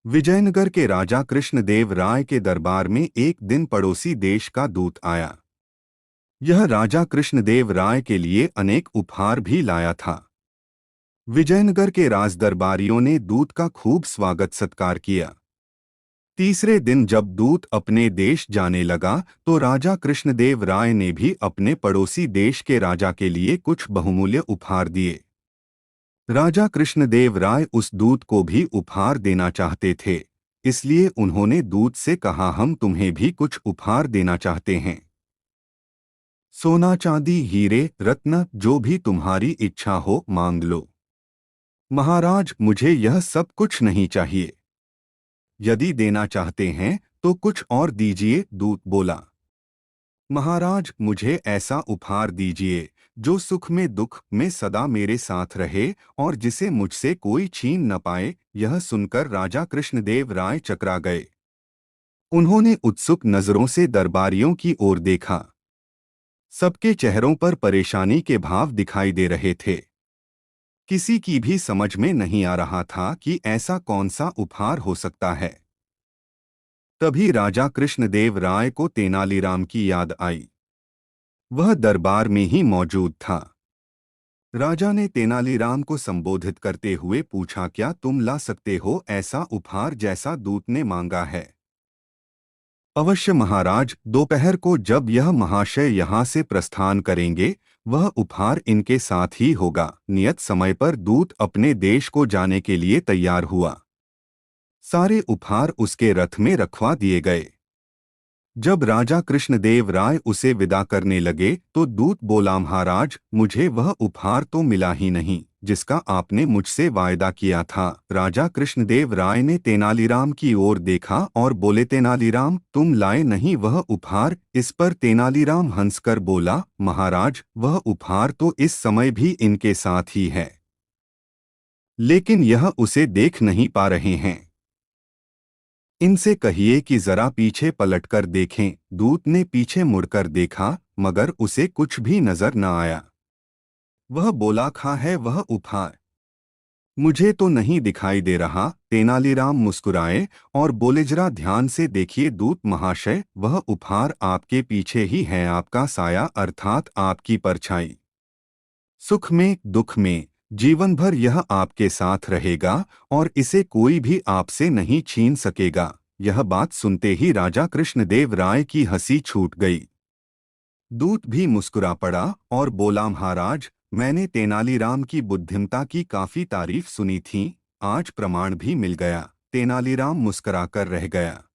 विजयनगर के राजा कृष्णदेव राय के दरबार में एक दिन पड़ोसी देश का दूत आया। यह राजा कृष्णदेव राय के लिए अनेक उपहार भी लाया था। विजयनगर के राजदरबारियों ने दूत का खूब स्वागत सत्कार किया। तीसरे दिन जब दूत अपने देश जाने लगा तो राजा कृष्णदेव राय ने भी अपने पड़ोसी देश के राजा के लिए कुछ बहुमूल्य उपहार दिए। राजा कृष्णदेव राय उस दूत को भी उपहार देना चाहते थे, इसलिए उन्होंने दूत से कहा, हम तुम्हें भी कुछ उपहार देना चाहते हैं। सोना चांदी हीरे रत्न जो भी तुम्हारी इच्छा हो मांग लो। महाराज, मुझे यह सब कुछ नहीं चाहिए। यदि देना चाहते हैं तो कुछ और दीजिए, दूत बोला। महाराज, मुझे ऐसा उपहार दीजिए जो सुख में दुख में सदा मेरे साथ रहे और जिसे मुझसे कोई छीन न पाए। यह सुनकर राजा कृष्णदेव राय चकरा गए। उन्होंने उत्सुक नजरों से दरबारियों की ओर देखा। सबके चेहरों पर परेशानी के भाव दिखाई दे रहे थे। किसी की भी समझ में नहीं आ रहा था कि ऐसा कौन सा उपहार हो सकता है। तभी राजा कृष्णदेव राय को तेनालीराम की याद आई। वह दरबार में ही मौजूद था। राजा ने तेनालीराम को संबोधित करते हुए पूछा, क्या तुम ला सकते हो ऐसा उपहार जैसा दूत ने मांगा है? अवश्य महाराज, दोपहर को जब यह महाशय यहाँ से प्रस्थान करेंगे वह उपहार इनके साथ ही होगा। नियत समय पर दूत अपने देश को जाने के लिए तैयार हुआ। सारे उपहार उसके रथ में रखवा दिए गए। जब राजा कृष्णदेव राय उसे विदा करने लगे तो दूत बोला, महाराज, मुझे वह उपहार तो मिला ही नहीं जिसका आपने मुझसे वायदा किया था। राजा कृष्णदेव राय ने तेनालीराम की ओर देखा और बोले, तेनालीराम, तुम लाए नहीं वह उपहार? इस पर तेनालीराम हंसकर बोला, महाराज, वह उपहार तो इस समय भी इनके साथ ही है, लेकिन यह उसे देख नहीं पा रहे हैं। इनसे कहिए कि जरा पीछे पलटकर देखें। दूत ने पीछे मुड़कर देखा मगर उसे कुछ भी नजर न आया। वह बोला, कहाँ है वह उपहार? मुझे तो नहीं दिखाई दे रहा। तेनालीराम मुस्कुराए और बोले, जरा ध्यान से देखिए दूत महाशय, वह उपहार आपके पीछे ही है, आपका साया अर्थात आपकी परछाई। सुख में दुख में जीवन भर यह आपके साथ रहेगा और इसे कोई भी आपसे नहीं छीन सकेगा। यह बात सुनते ही राजा कृष्णदेव राय की हंसी छूट गई। दूत भी मुस्कुरा पड़ा और बोला, महाराज, मैंने तेनालीराम की बुद्धिमता की काफी तारीफ सुनी थी, आज प्रमाण भी मिल गया। तेनालीराम मुस्कुराकर रह गया।